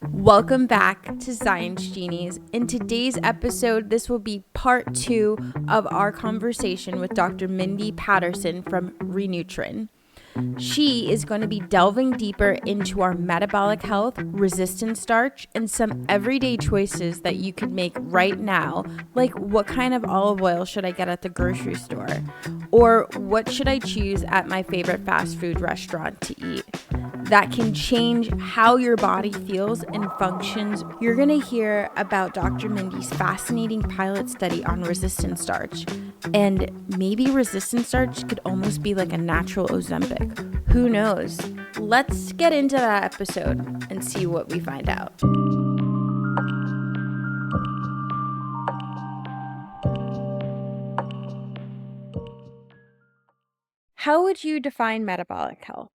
Welcome back to Science Genies. In today's episode, this will be part 2 of our conversation with Dr. Mindy Patterson from Renutrin. She is going to be delving deeper into our metabolic health, resistant starch, and some everyday choices that you can make right now, like what kind of olive oil should I get at the grocery store? Or what should I choose at my favorite fast food restaurant to eat? That can change how your body feels and functions. You're going to hear about Dr. Mindy's fascinating pilot study on resistant starch. And maybe resistant starch could almost be like a natural Ozempic. Who knows? Let's get into that episode and see what we find out. How would you define metabolic health?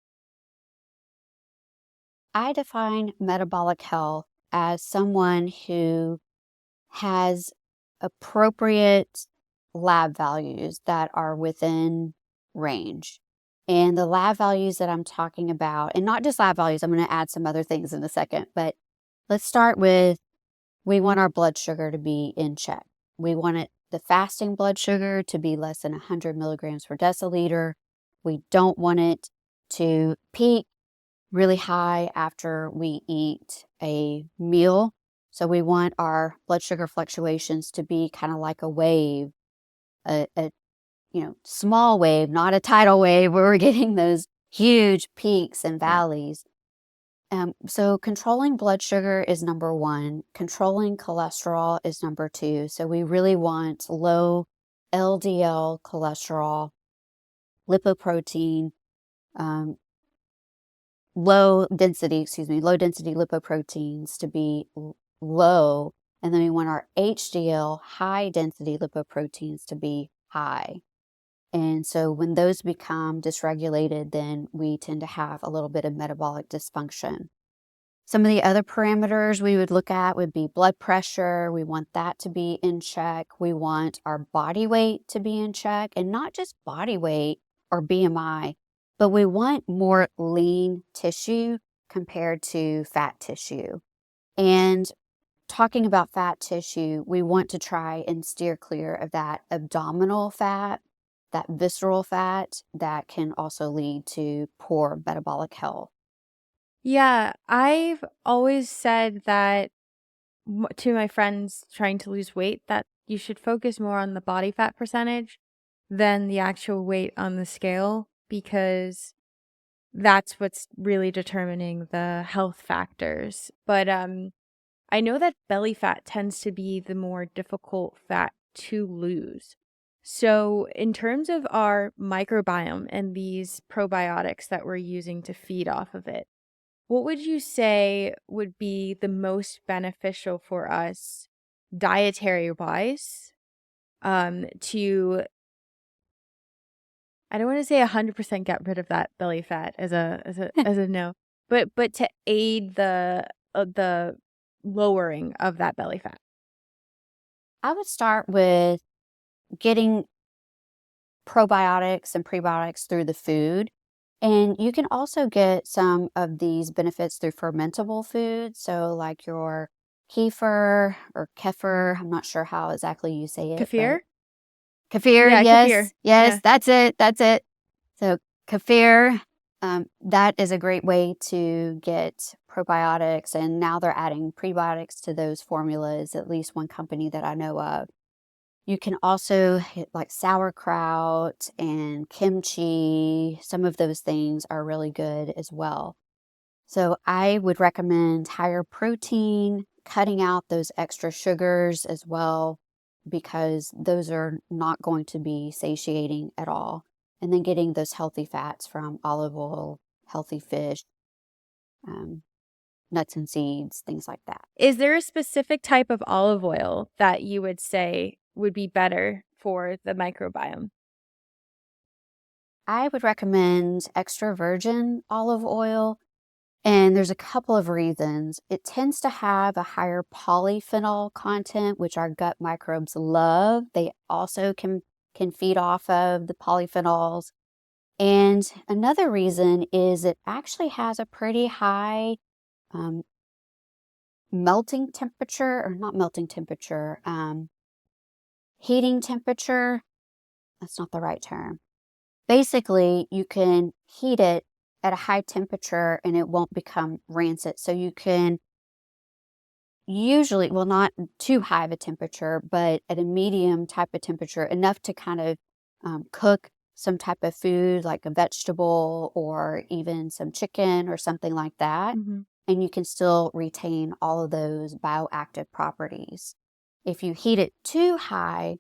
I define metabolic health as someone who has appropriate lab values that are within range. And the lab values that I'm talking about, and not just lab values, I'm going to add some other things in a second, but let's start with we want our blood sugar to be in check. We want the fasting blood sugar to be less than 100 milligrams per deciliter. We don't want it to peak really high after we eat a meal. So we want our blood sugar fluctuations to be kind of like a wave, a small wave, not a tidal wave where we're getting those huge peaks and valleys. So controlling blood sugar is number one. Controlling cholesterol is number two. So we really want low LDL cholesterol, lipoprotein, low density lipoproteins to be low. And then we want our HDL, high density lipoproteins, to be high. And so when those become dysregulated, then we tend to have a little bit of metabolic dysfunction. Some of the other parameters we would look at would be blood pressure. We want that to be in check. We want our body weight to be in check, and not just body weight or BMI, but we want more lean tissue compared to fat tissue. And talking about fat tissue, we want to try and steer clear of that abdominal fat, that visceral fat that can also lead to poor metabolic health. Yeah, I've always said that to my friends trying to lose weight that you should focus more on the body fat percentage than the actual weight on the scale, because that's what's really determining the health factors. But I know that belly fat tends to be the more difficult fat to lose. So, in terms of our microbiome and these probiotics that we're using to feed off of it, what would you say would be the most beneficial for us dietary wise to, I don't want to say 100% get rid of that belly fat as a no, but to aid the lowering of that belly fat? I would start with getting probiotics and prebiotics through the food. And you can also get some of these benefits through fermentable foods. So, like your kefir or kefir, I'm not sure how exactly you say it, but Kefir? kefir, Yeah, kefir. yes, Yeah. that's it. So, kefir, that is a great way to get probiotics. And now they're adding prebiotics to those formulas, at least one company that I know of. You can also hit like sauerkraut and kimchi. Some of those things are really good as well. So I would recommend higher protein, cutting out those extra sugars as well, because those are not going to be satiating at all. And then getting those healthy fats from olive oil, healthy fish, um, nuts and seeds, things like that. Is there a specific type of olive oil that you would say would be better for the microbiome? I would recommend extra virgin olive oil. And there's a couple of reasons. It tends to have a higher polyphenol content, which our gut microbes love. They also can feed off of the polyphenols. And another reason is it actually has a pretty high um, melting temperature, or not melting temperature, heating temperature. That's not the right term. Basically, you can heat it at a high temperature and it won't become rancid. So you can usually, well, not too high of a temperature, but at a medium type of temperature, enough to kind of cook some type of food like a vegetable or even some chicken or something like that. Mm-hmm. And you can still retain all of those bioactive properties. If you heat it too high,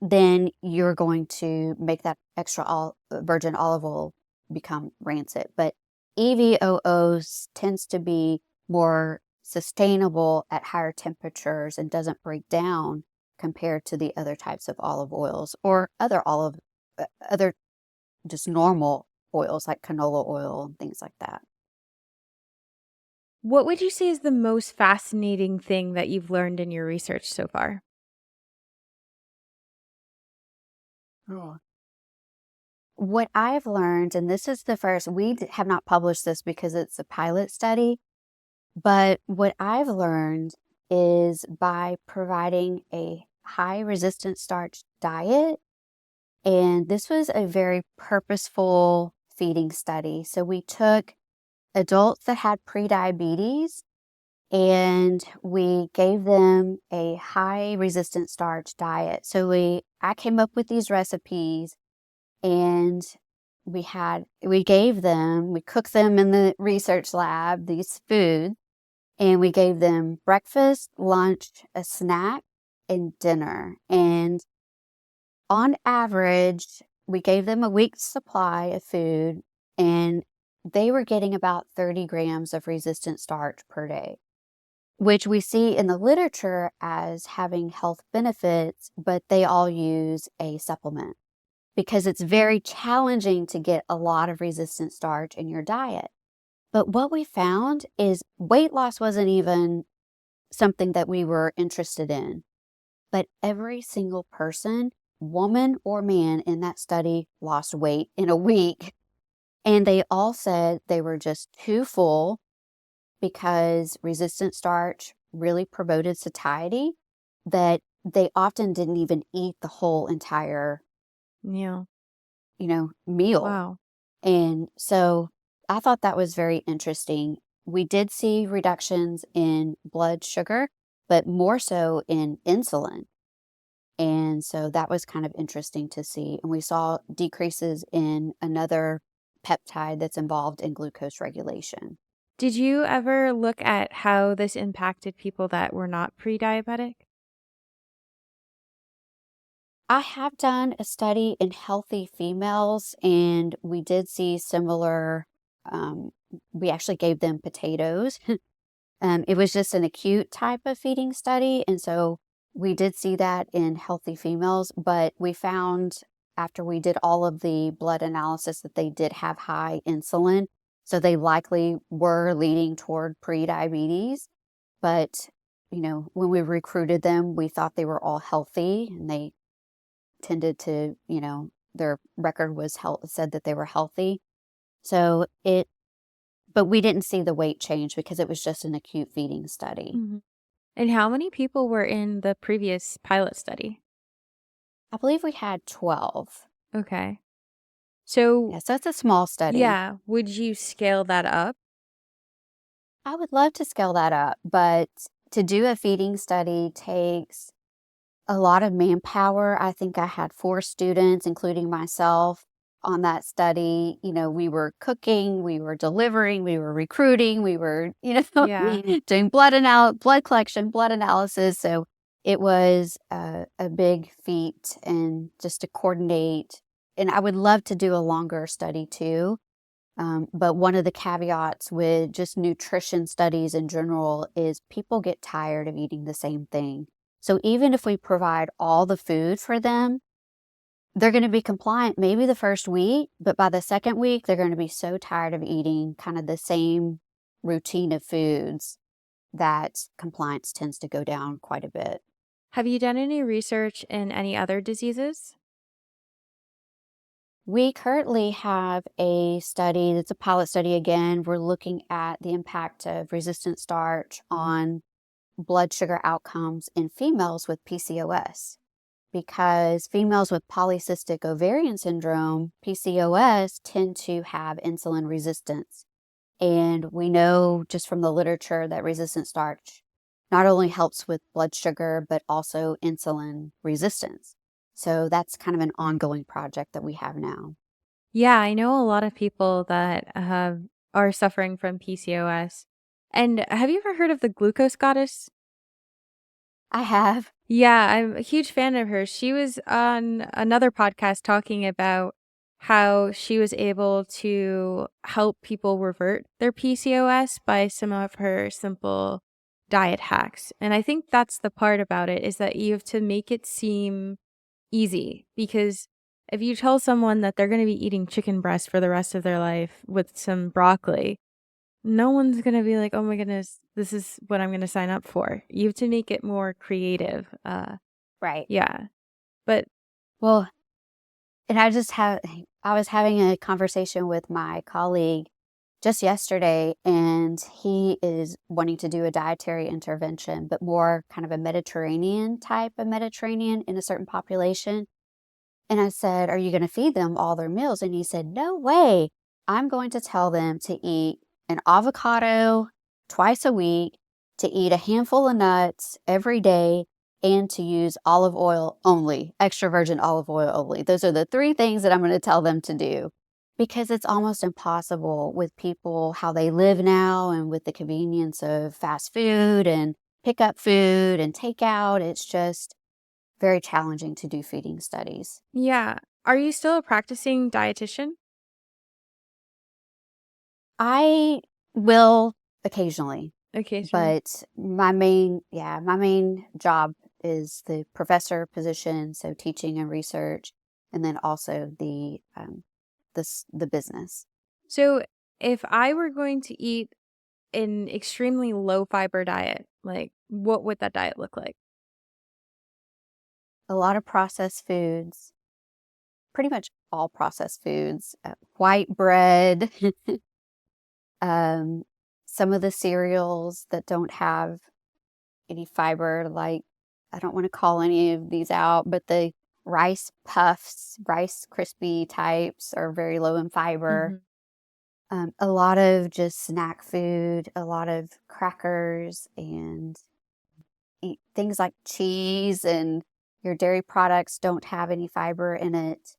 then you're going to make that extra virgin olive oil become rancid. But EVOO tends to be more sustainable at higher temperatures and doesn't break down compared to the other types of olive oils or other just normal oils like canola oil and things like that. What would you say is the most fascinating thing that you've learned in your research so far? Oh. What I've learned, and this is the first, we have not published this because it's a pilot study, but what I've learned is by providing a high resistant starch diet, and this was a very purposeful feeding study. So we took adults that had prediabetes and we gave them a high resistant starch diet. So I came up with these recipes and we cooked them in the research lab, these foods, and we gave them breakfast, lunch, a snack, and dinner. And on average, we gave them a week's supply of food, and they were getting about 30 grams of resistant starch per day, which we see in the literature as having health benefits, but they all use a supplement because it's very challenging to get a lot of resistant starch in your diet. But what we found is weight loss wasn't even something that we were interested in. But every single person, woman or man in that study, lost weight in a week. And they all said they were just too full because resistant starch really promoted satiety, that they often didn't even eat the whole entire Yeah. meal. Wow. And so I thought that was very interesting. We did see reductions in blood sugar, but more so in insulin. And so that was kind of interesting to see. And we saw decreases in another peptide that's involved in glucose regulation. Did you ever look at how this impacted people that were not pre-diabetic? I have done a study in healthy females, and we did see similar. We actually gave them potatoes. It was just an acute type of feeding study. And so we did see that in healthy females, but we found after we did all of the blood analysis that they did have high insulin. So they likely were leading toward prediabetes. But, when we recruited them, we thought they were all healthy and they tended to, their record was said that they were healthy. So but we didn't see the weight change because it was just an acute feeding study. Mhm. And how many people were in the previous pilot study? I believe we had 12. Okay. So, Yeah, so it's a small study. yeah, would you scale that up? I would love to scale that up, but to do a feeding study takes a lot of manpower. I think I had 4 students, including myself, on that study. We were cooking, we were delivering, we were recruiting, we were, Yeah. doing blood collection, blood analysis. So it was a big feat and just to coordinate. And I would love to do a longer study too. But one of the caveats with just nutrition studies in general is people get tired of eating the same thing. So even if we provide all the food for them, they're going to be compliant maybe the first week, but by the second week, they're going to be so tired of eating kind of the same routine of foods that compliance tends to go down quite a bit. Have you done any research in any other diseases? We currently have a study that's a pilot study again. We're looking at the impact of resistant starch on blood sugar outcomes in females with PCOS. Because females with polycystic ovarian syndrome, PCOS, tend to have insulin resistance. And we know just from the literature that resistant starch not only helps with blood sugar, but also insulin resistance. So that's kind of an ongoing project that we have now. Yeah, I know a lot of people that are suffering from PCOS. And have you ever heard of the glucose goddess? I have. Yeah, I'm a huge fan of her. She was on another podcast talking about how she was able to help people revert their PCOS by some of her simple diet hacks. And I think that's the part about it, is that you have to make it seem easy, because if you tell someone that they're going to be eating chicken breast for the rest of their life with some broccoli, no one's going to be like, oh my goodness, this is what I'm going to sign up for. You have to make it more creative. Right. Yeah. But Well, and I was having a conversation with my colleague just yesterday, and he is wanting to do a dietary intervention, but more kind of a Mediterranean type of Mediterranean in a certain population. And I said, "Are you going to feed them all their meals?" And he said, "No way. I'm going to tell them to eat an avocado twice a week, to eat a handful of nuts every day, and to use olive oil only, extra virgin olive oil only. Those are the three things that I'm going to tell them to do." Because it's almost impossible with people how they live now and with the convenience of fast food and pickup food and takeout. It's just very challenging to do feeding studies. yeah, are you still a practicing dietitian? I will occasionally, Occasionally. but my main job is the professor position, so teaching and research, and then also the business. So if I were going to eat an extremely low fiber diet, like what would that diet look like? A lot of processed foods, pretty much all processed foods, white bread, um, some of the cereals that don't have any fiber, like I don't want to call any of these out, but the rice puffs, rice crispy types are very low in fiber. Hmm. A lot of just snack food, a lot of crackers, and eat things like cheese and your dairy products don't have any fiber in it.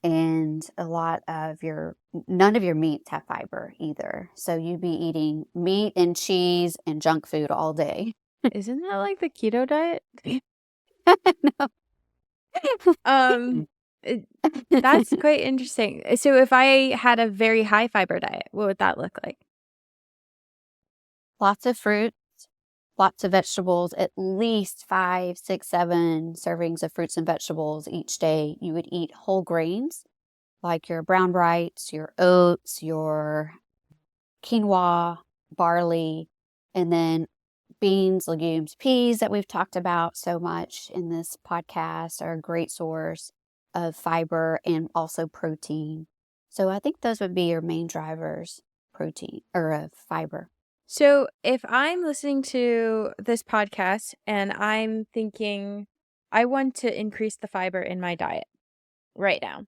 And none of your meats have fiber either. So you'd be eating meat and cheese and junk food all day. Isn't that like the keto diet? No. Um, it- that's quite interesting. So if I had a very high fiber diet, what would that look like? Lots of fruits, lots of vegetables, at least 5, 6, 7 servings of fruits and vegetables each day. You would eat whole grains like your brown rice, your oats, your quinoa, barley, and then beans, legumes, peas that we've talked about so much in this podcast are a great source of fiber and also protein. So I think those would be your main drivers, protein or fiber. So if I'm listening to this podcast and I'm thinking, I want to increase the fiber in my diet right now,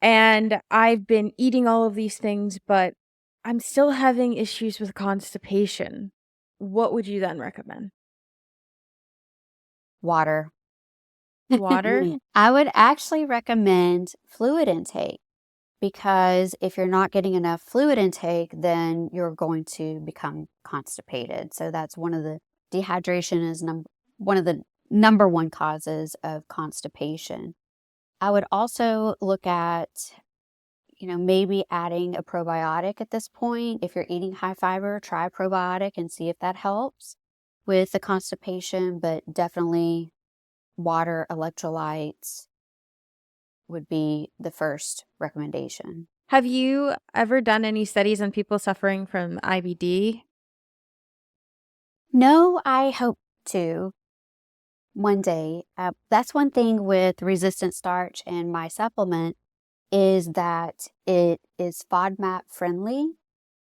and I've been eating all of these things, but I'm still having issues with constipation, what would you then recommend? Water. Water? I would actually recommend fluid intake because if you're not getting enough fluid intake, then you're going to become constipated. So that's dehydration is one of the number one causes of constipation. I would also look at, maybe adding a probiotic at this point. If you're eating high fiber, try a probiotic and see if that helps with the constipation, but definitely water, electrolytes would be the first recommendation. Have you ever done any studies on people suffering from IBD? No, I hope to one day. That's one thing with resistant starch and my supplement. is that it is FODMAP friendly.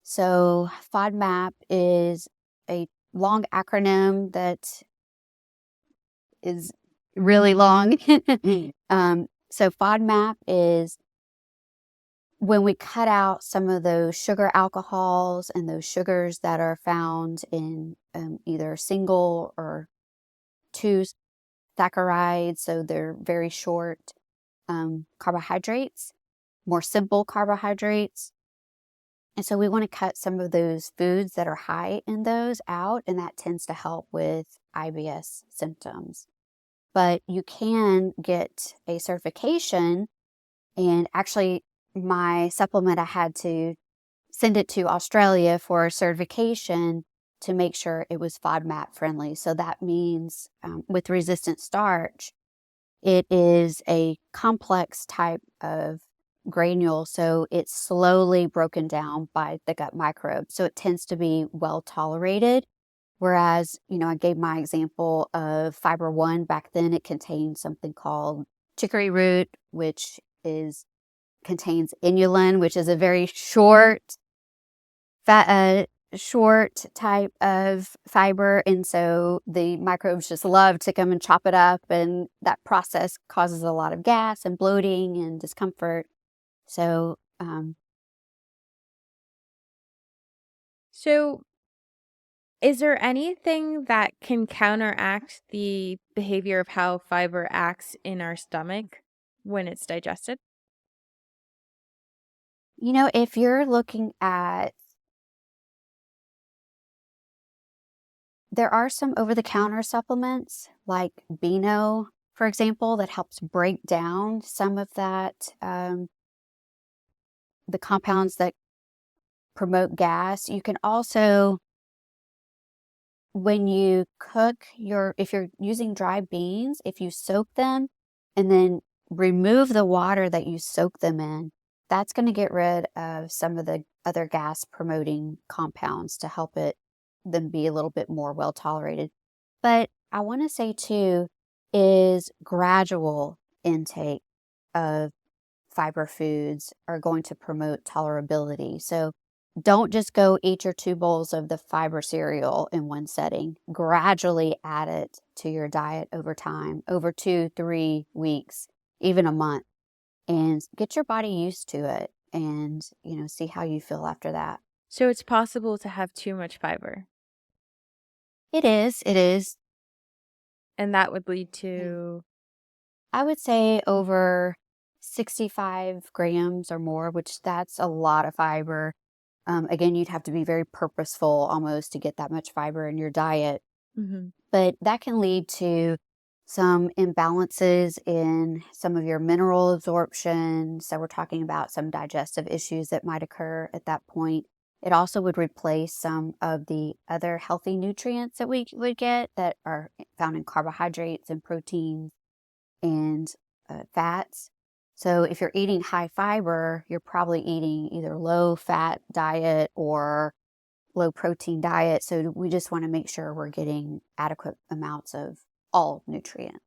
So FODMAP is a long acronym that is really long. So FODMAP is when we cut out some of those sugar alcohols and those sugars that are found in either single or two saccharides, so they're very short carbohydrates, more simple carbohydrates. And so we want to cut some of those foods that are high in those out, and that tends to help with IBS symptoms. But you can get a certification, and actually my supplement, I had to send it to Australia for a certification to make sure it was FODMAP friendly. So that means with resistant starch, it is a complex type of granule, so it's slowly broken down by the gut microbes. So it tends to be well tolerated. Whereas, I gave my example of fiber one. Back then, it contained something called chicory root, which contains inulin, which is a very short type of fiber. And so the microbes just love to come and chop it up. And that process causes a lot of gas and bloating and discomfort. So, So, is there anything that can counteract the behavior of how fiber acts in our stomach when it's digested? if you're looking at, there are some over-the-counter supplements like Beano, for example, that helps break down some of that, the compounds that promote gas. You can also, when you cook if you're using dry beans, if you soak them and then remove the water that you soak them in, that's going to get rid of some of the other gas promoting compounds to help them be a little bit more well tolerated. But I want to say too, is gradual intake of fiber foods are going to promote tolerability. So don't just go eat your 2 bowls of the fiber cereal in one setting. Gradually add it to your diet over time, over 2-3 weeks, even a month, and get your body used to it and, see how you feel after that. So, it's possible to have too much fiber, It is. and that would lead to I would say over 65 grams or more, which that's a lot of fiber. Again, you'd have to be very purposeful almost to get that much fiber in your diet. Mhm. But that can lead to some imbalances in some of your mineral absorption. So we're talking about some digestive issues that might occur at that point. It also would replace some of the other healthy nutrients that we would get that are found in carbohydrates and proteins and fats. So if you're eating high fiber, you're probably eating either low fat diet or low protein diet. So we just want to make sure we're getting adequate amounts of all nutrients.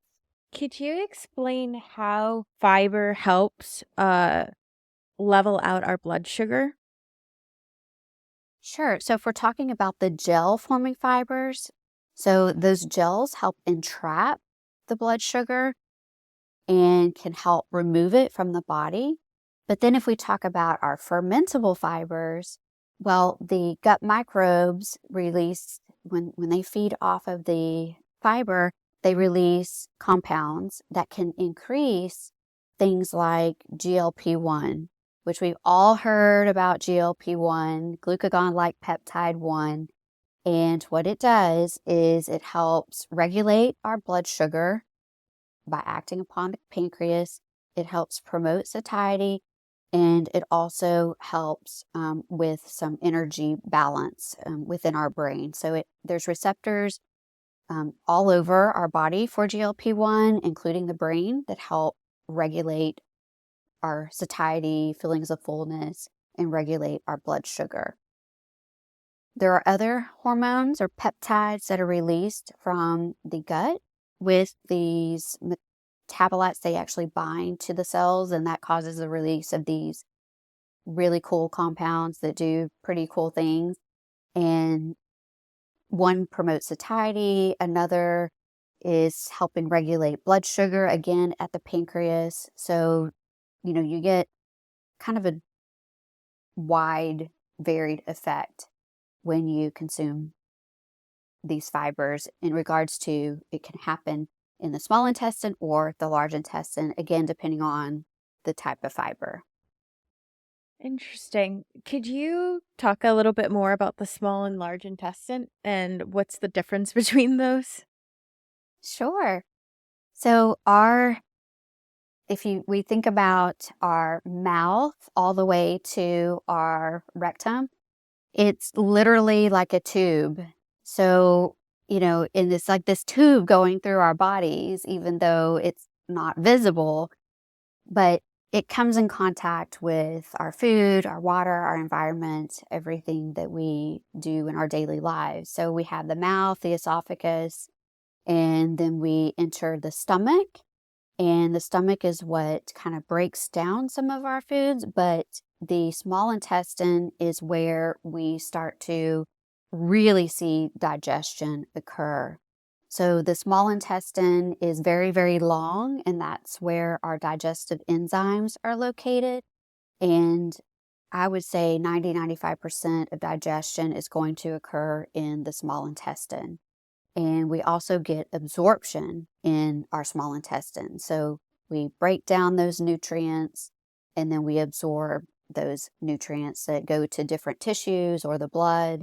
Could you explain how fiber helps level out our blood sugar? Sure. So if we're talking about the gel forming fibers, so those gels help entrap the blood sugar and can help remove it from the body. But then if we talk about our fermentable fibers, well, the gut microbes release, when they feed off of the fiber, they release compounds that can increase things like GLP-1, which we've all heard about GLP-1, glucagon-like peptide 1. And what it does is it helps regulate our blood sugar by acting upon the pancreas. It helps promote satiety, and it also helps with some energy balance within our brain. So there's receptors all over our body for GLP-1, including the brain, that help regulate our satiety, feelings of fullness, and regulate our blood sugar. There are other hormones or peptides that are released from the gut with these metabolites, they actually bind to the cells, and that causes the release of these really cool compounds that do pretty cool things. And one promotes satiety, another is helping regulate blood sugar, again, at the pancreas. So, you get kind of a wide, varied effect when you consume these fibers in regards to it can happen in the small intestine or the large intestine, again, depending on the type of fiber. Interesting. Could you talk a little bit more about the small and large intestine and what's the difference between those? Sure. So we think about our mouth all the way to our rectum, it's literally like a tube. So, and it's like this tube going through our bodies, even though it's not visible, but it comes in contact with our food, our water, our environment, everything that we do in our daily lives. So we have the mouth, the esophagus, and then we enter the stomach. And the stomach is what kind of breaks down some of our foods, but the small intestine is where we start to really see digestion occur. So the small intestine is very, very long, and that's where our digestive enzymes are located. And I would say 90-95% of digestion is going to occur in the small intestine. And we also get absorption in our small intestine. So we break down those nutrients and then we absorb those nutrients that go to different tissues or the blood.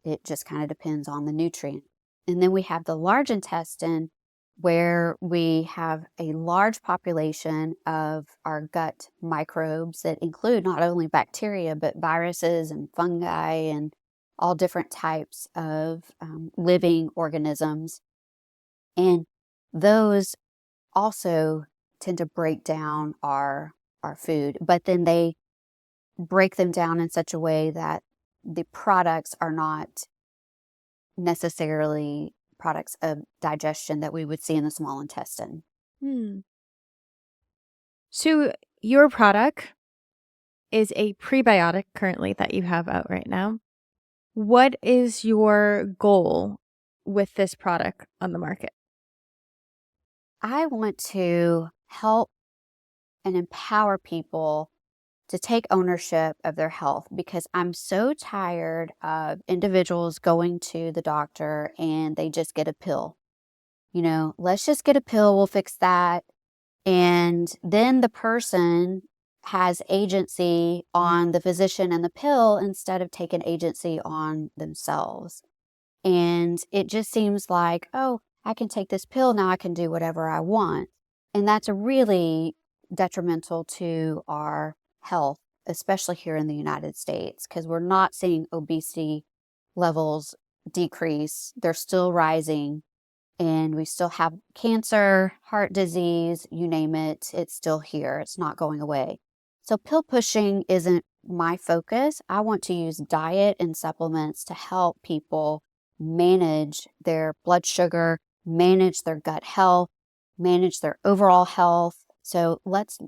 It just kind of depends on the nutrient. And then we have the large intestine, where we have a large population of our gut microbes that include not only bacteria, but viruses and fungi and all different types of living organisms. And those also tend to break down our food, but then they break them down in such a way that the products are not necessarily products of digestion that we would see in the small intestine. Hmm. So your product is a prebiotic currently that you have out right now. What is your goal with this product on the market? I want to help and empower people to take ownership of their health, because I'm so tired of individuals going to the doctor and they just get a pill. Let's just get a pill, we'll fix that. And then the person has agency on the physician and the pill instead of taking agency on themselves. And it just seems like, oh, I can take this pill, now I can do whatever I want. And that's really detrimental to our health, especially here in the United States, because we're not seeing obesity levels decrease. They're still rising, and we still have cancer, heart disease, you name it, it's still here. It's not going away. So pill pushing isn't my focus. I want to use diet and supplements to help people manage their blood sugar, manage their gut health, manage their overall health. So let's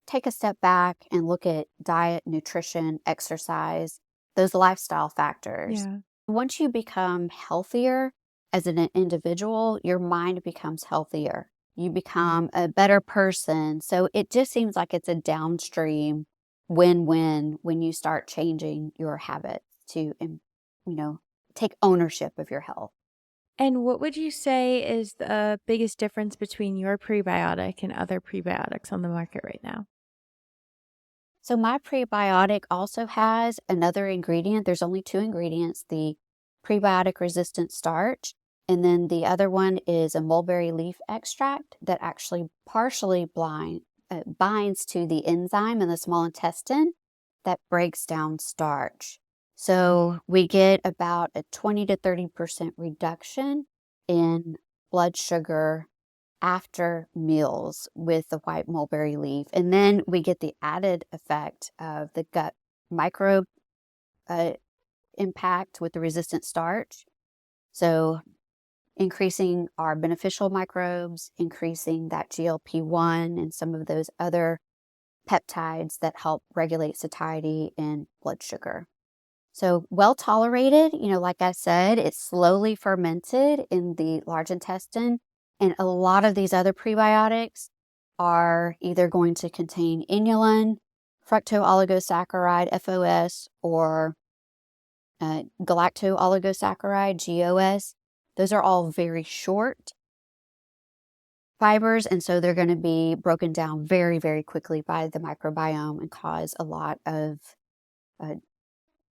take a step back and look at diet, nutrition, exercise, those lifestyle factors. Yeah. Once you become healthier as an individual, your mind becomes healthier. You become a better person. So it just seems like it's a downstream win-win when you start changing your habits to, take ownership of your health. And what would you say is the biggest difference between your prebiotic and other prebiotics on the market right now? So my prebiotic also has another ingredient. There's only two ingredients, the prebiotic resistant starch, and then the other one is a mulberry leaf extract that actually partially binds to the enzyme in the small intestine that breaks down starch. So we get about a 20 to 30% reduction in blood sugar after meals with the white mulberry leaf. And then we get the added effect of the gut microbe uh, impact with the resistant starch. So increasing our beneficial microbes, increasing that GLP-1 and some of those other peptides that help regulate satiety and blood sugar. So well tolerated, like I said, it's slowly fermented in the large intestine. And a lot of these other prebiotics are either going to contain inulin, fructooligosaccharides, FOS, or galacto-oligosaccharide, GOS. Those are all very short fibers, and so they're going to be broken down very, very quickly by the microbiome and cause a lot of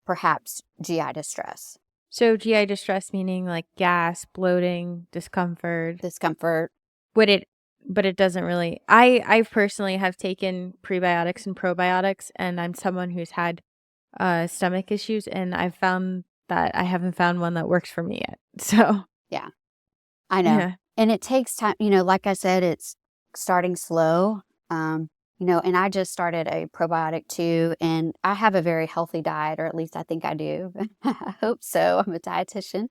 perhaps GI distress. So GI distress meaning like gas, bloating, discomfort. But it doesn't really. I personally have taken prebiotics and probiotics, and I'm someone who's had stomach issues, and I've found that I haven't found one that works for me yet. So yeah, I know. Yeah. And it takes time, like I said, it's starting slow. And I just started a probiotic too, and I have a very healthy diet, or at least I think I do. I hope so. I'm a dietitian,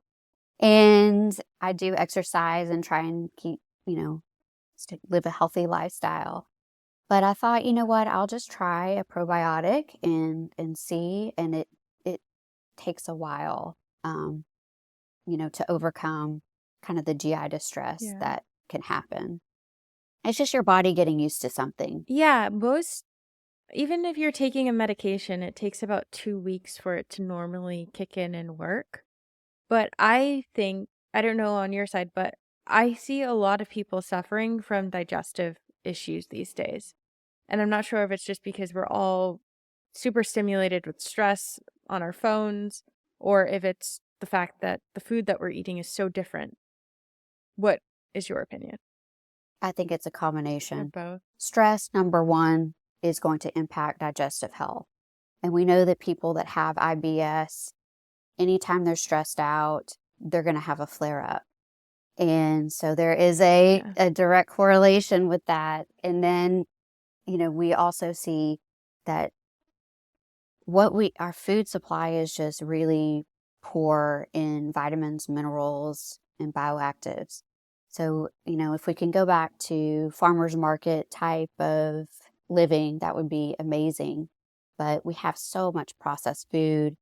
and I do exercise and try and keep, live a healthy lifestyle. But I thought, you know what, I'll just try a probiotic and see, and it takes a while, to overcome kind of the GI distress that can happen. It's just your body getting used to something. Yeah, even if you're taking a medication, it takes about 2 weeks for it to normally kick in and work. But I think, I don't know on your side, but I see a lot of people suffering from digestive issues these days. And I'm not sure if it's just because we're all super stimulated with stress on our phones, or if it's the fact that the food that we're eating is so different. What is your opinion? I think it's a combination. Of both. Stress, number one, is going to impact digestive health. And we know that people that have IBS, anytime they're stressed out, they're going to have a flare up. And so there is a direct correlation with that. And then, we also see that our food supply is just really poor in vitamins, minerals, and bioactives. So, if we can go back to farmers market type of living, that would be amazing. But we have so much processed food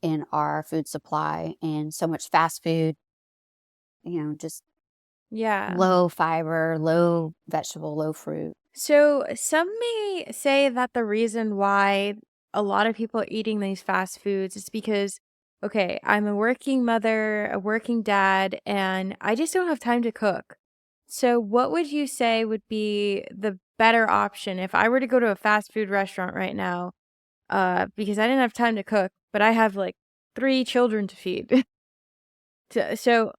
in our food supply and so much fast food, just low fiber, low vegetable, low fruit. So some may say that the reason why a lot of people are eating these fast foods is because, okay, I'm a working mother, a working dad, and I just don't have time to cook. So what would you say would be the better option if I were to go to a fast food restaurant right now? Because I didn't have time to cook, but I have like 3 children to feed. So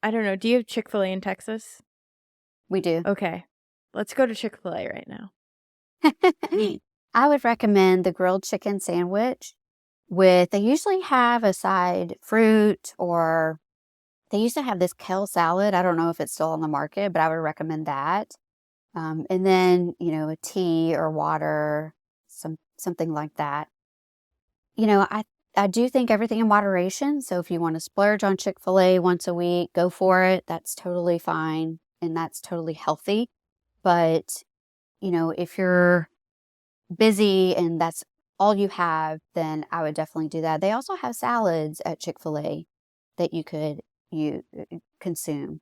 I don't know. Do you have Chick-fil-A in Texas? We do. Okay. Let's go to Chick-fil-A right now. I would recommend the grilled chicken sandwich they usually have a side fruit, or they used to have this kale salad. I don't know if it's still on the market, but I would recommend that. And then, a tea or water, something like that. I do think everything in moderation. So if you want to splurge on Chick-fil-A once a week, go for it. That's totally fine. And that's totally healthy. But, if you're busy and that's all you have, then I would definitely do that. They also have salads at Chick-fil-A that you could consume.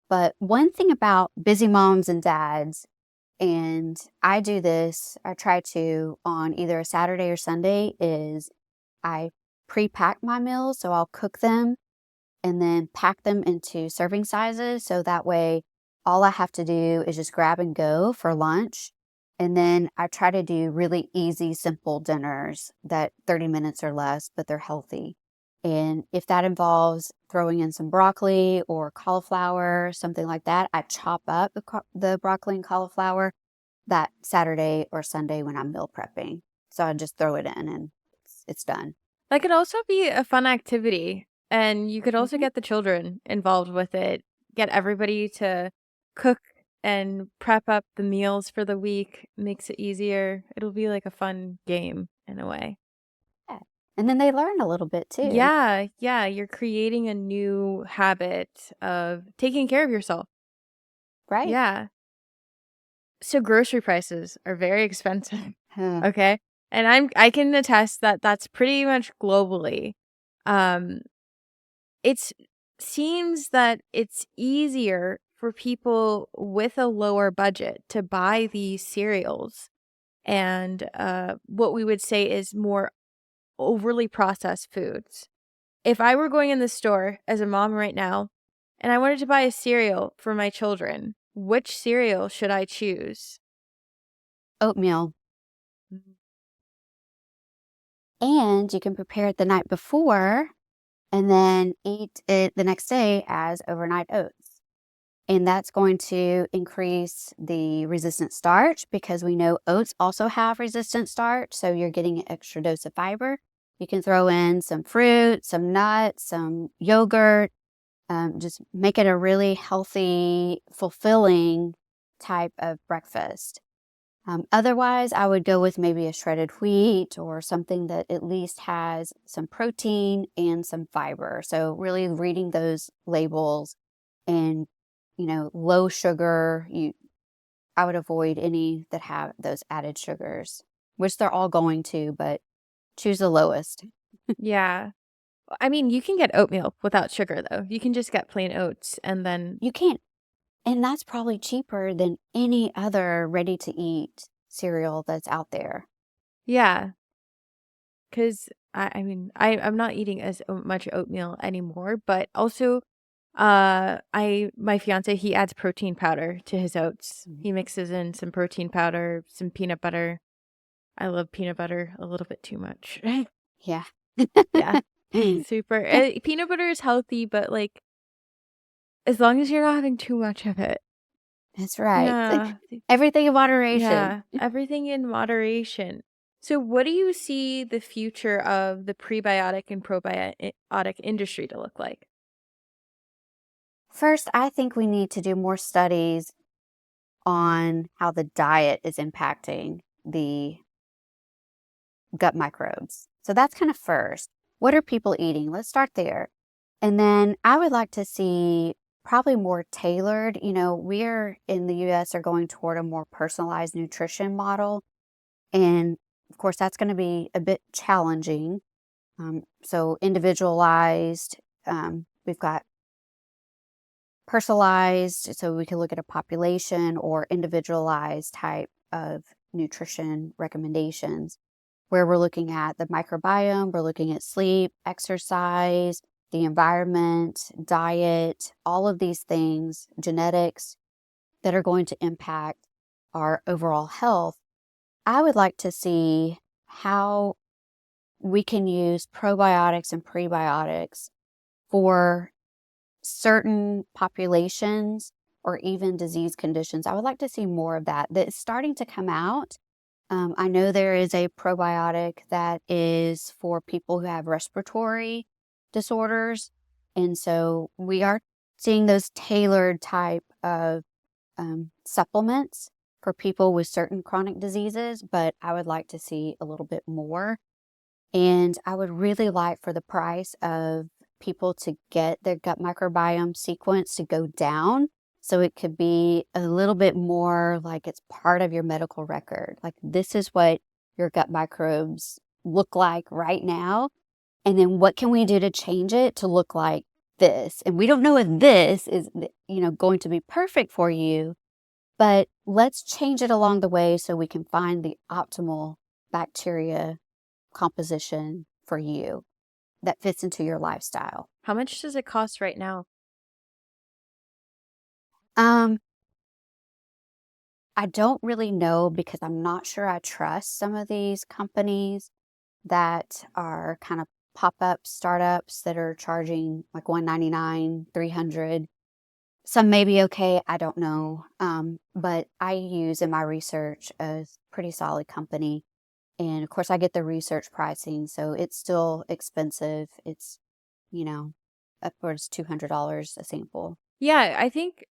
But one thing about busy moms and dads, and I do this, I try to on either a Saturday or Sunday, is I pre-pack my meals. So I'll cook them and then pack them into serving sizes. So that way, all I have to do is just grab and go for lunch. And then I try to do really easy, simple dinners that 30 minutes or less, but they're healthy. And if that involves throwing in some broccoli or cauliflower, something like that, I chop up the broccoli and cauliflower that Saturday or Sunday when I'm meal prepping. So I just throw it in and it's done. That could also be a fun activity. And you could also get the children involved with it, get everybody to cook and prep up the meals for the week, makes it easier. It'll be like a fun game in a way. Yeah. And then they learn a little bit too. Yeah, yeah, you're creating a new habit of taking care of yourself. Right. Yeah. So grocery prices are very expensive. Huh. Okay? And I can attest that that's pretty much globally. Um it's seems that it's easier for people with a lower budget to buy these cereals and what we would say is more overly processed foods. If I were going in the store as a mom right now and I wanted to buy a cereal for my children, which cereal should I choose? Oatmeal. Mhm. And you can prepare it the night before and then eat it the next day as overnight oats. And that's going to increase the resistant starch because we know oats also have resistant starch. So you're getting an extra dose of fiber. You can throw in some fruit, some nuts, some yogurt. Just make it a really healthy, fulfilling type of breakfast. Otherwise, I would go with maybe a shredded wheat or something that at least has some protein and some fiber. So really reading those labels and, low sugar, I would avoid any that have those added sugars, which they're all going to, but choose the lowest. Yeah. I mean, you can get oatmeal without sugar though. You can just get plain oats and then You can't, and that's probably cheaper than any other ready to eat cereal that's out there. yeah, cuz I mean, I'm not eating as much oatmeal anymore, but also I my fiance, he adds protein powder to his oats. Mhm. He mixes in some protein powder, some peanut butter. I love peanut butter a little bit too much. Yeah. Yeah. Super. Peanut butter is healthy, but like as long as you're not having too much of it. That's right. Yeah. Everything in moderation. Yeah. Everything in moderation. So what do you see the future of the prebiotic and probiotic industry to look like? First, I think we need to do more studies on how the diet is impacting the gut microbes. So that's kind of first. What are people eating? Let's start there. And then I would like to see probably more tailored. We're in the US are going toward a more personalized nutrition model. And of course, that's going to be a bit challenging. So individualized, we've got personalized, so we can look at a population or individualized type of nutrition recommendations where we're looking at the microbiome, we're looking at sleep, exercise, the environment, diet, all of these things, genetics that are going to impact our overall health. I would like to see how we can use probiotics and prebiotics for certain populations or even disease conditions. I would like to see more of that. That's starting to come out. I know there is a probiotic that is for people who have respiratory disorders. And so we are seeing those tailored type of supplements for people with certain chronic diseases, but I would like to see a little bit more. And I would really like for the price of people to get their gut microbiome sequence to go down. So it could be a little bit more like it's part of your medical record. Like this is what your gut microbes look like right now. And then what can we do to change it to look like this? And we don't know if this is, going to be perfect for you, but let's change it along the way so we can find the optimal bacteria composition for you that fits into your lifestyle. How much does it cost right now? Um, I don't really know because I'm not sure I trust some of these companies that are kind of pop-up startups that are charging like 199, 300. Some may be okay, I don't know. But I use in my research a pretty solid company. And of course I get the research pricing, so it's still expensive. It's, you know, upwards $200 a sample. Yeah, I think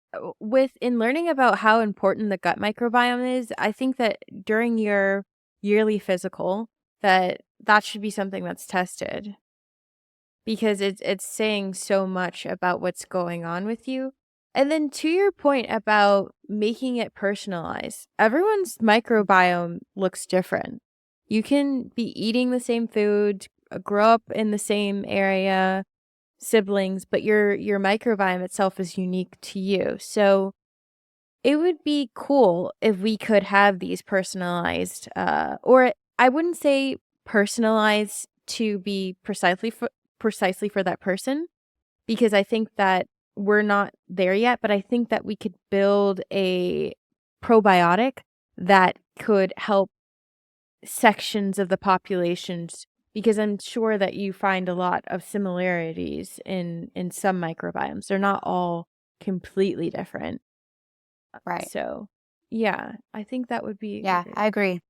with in learning about how important the gut microbiome is, I think that during your yearly physical that that should be something that's tested, because it's saying so much about what's going on with you. And then to your point about making it personalized, everyone's microbiome looks different. You can be eating the same food, grow up in the same area, siblings, but your microbiome itself is unique to you. So it would be cool if we could have these personalized, or I wouldn't say personalized to be precisely for that person, because I think that we're not there yet, but I think that we could build a probiotic that could help sections of the populations, because I'm sure that you find a lot of similarities in some microbiomes. They're not all completely different. Right. So, yeah, I think that would be a Yeah, great. I agree.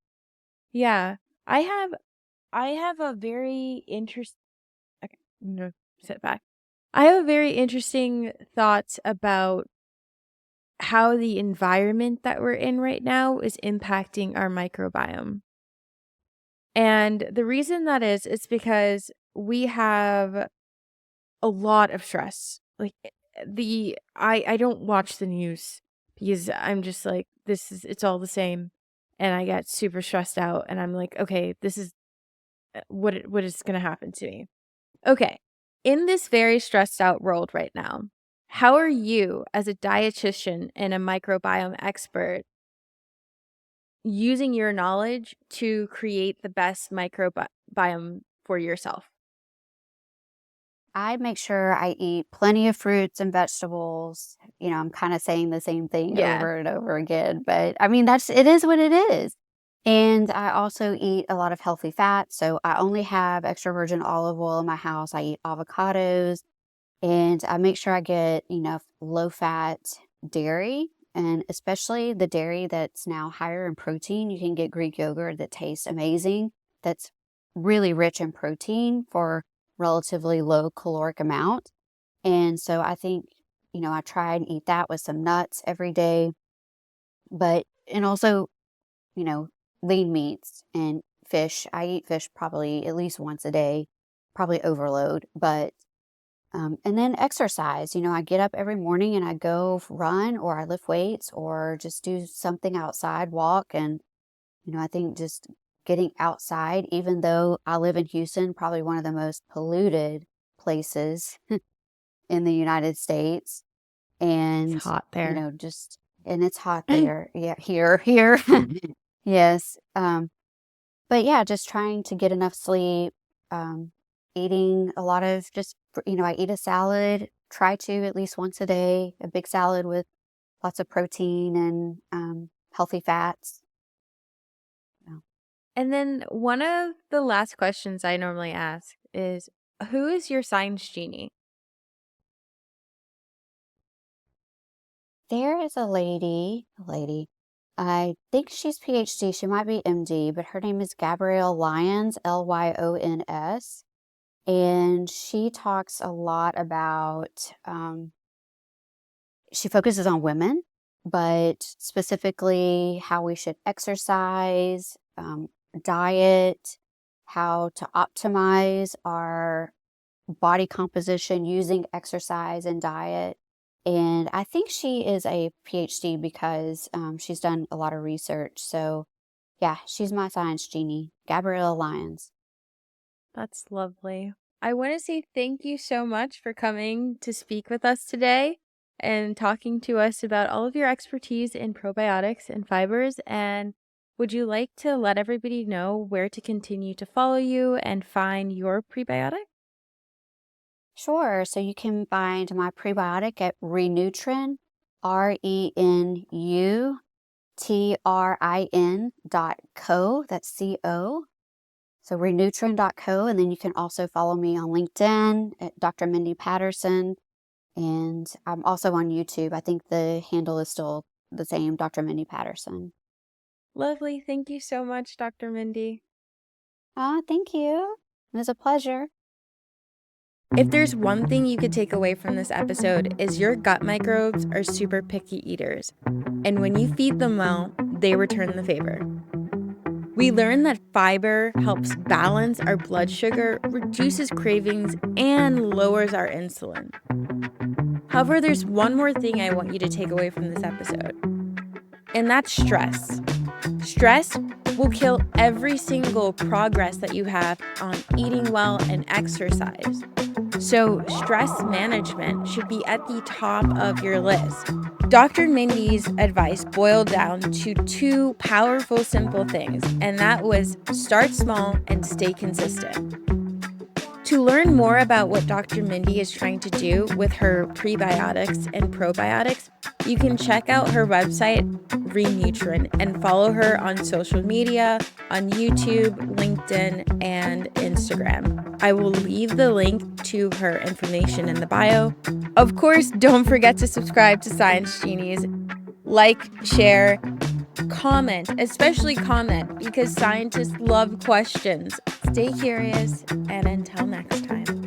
Yeah. I have a very okay, I'm gonna sit back. I have a very interesting thoughts about how the environment that we're in right now is impacting our microbiome. And the reason that is, it's because we have a lot of stress. Like I don't watch the news because I'm just like, it's all the same, and I get super stressed out, and I'm like, okay, this is what is going to happen to me. Okay. In this very stressed out world right now, how are you, as a dietitian and a microbiome expert, using your knowledge to create the best microbiome for yourself? I make sure I eat plenty of fruits and vegetables. I'm kind of saying the same thing Yeah. over and over again, but I mean, it is what it is. And I also eat a lot of healthy fats. So I only have extra virgin olive oil in my house. I eat avocados, and I make sure I get enough low fat dairy, and especially the dairy that's now higher in protein. You can get Greek yogurt that tastes amazing, that's really rich in protein for relatively low caloric amount. And so I think, I try and eat that with some nuts every day, and also, you know, lean meats and fish. I eat fish probably at least once a day, probably overload, and then exercise. I get up every morning and I go run, or I lift weights, or just do something outside, walk. And, I think just getting outside, even though I live in Houston, probably one of the most polluted places in the United States. It's And, hot there. and it's hot there. Yeah, here. Yes. But yeah, just trying to get enough sleep, eating a lot of I eat a salad, try to at least once a day, a big salad with lots of protein and healthy fats. Yeah. And then one of the last questions I normally ask is, who is your science genie? There is a lady, I think she's PhD, she might be MD, but her name is Gabrielle Lyons, Lyons. And she talks a lot about, she focuses on women, but specifically how we should exercise, diet, how to optimize our body composition using exercise and diet. And I think she is a PhD because she's done a lot of research. So, yeah, she's my science genie, Gabrielle Lyons. That's lovely. I want to say thank you so much for coming to speak with us today and talking to us about all of your expertise in probiotics and fibers. And would you like to let everybody know where to continue to follow you and find your prebiotic? Sure. So you can find my prebiotic at Renutrin, RENUTRIN.co. That's CO. So renutrin.co. And then you can also follow me on LinkedIn at Dr. Mindy Patterson. And I'm also on YouTube. I think the handle is still the same, Dr. Mindy Patterson. Lovely. Thank you so much, Dr. Mindy. Thank you. It was a pleasure. If there's one thing you could take away from this episode, is your gut microbes are super picky eaters. And when you feed them well, they return the favor. We learned that fiber helps balance our blood sugar, reduces cravings, and lowers our insulin. However, there's one more thing I want you to take away from this episode, and that's stress. Stress will kill every single progress that you have on eating well and exercise. So stress management should be at the top of your list. Dr. Mindy's advice boiled down to two powerful, simple things, and that was start small and stay consistent. To learn more about what Dr. Mindy is trying to do with her prebiotics and probiotics, you can check out her website, Renutrin, and follow her on social media, on YouTube, LinkedIn, and Instagram. I will leave the link to her information in the bio. Of course, don't forget to subscribe to Science Genies. Like, share, comment, especially comment, because scientists love questions. Stay curious, and until next time.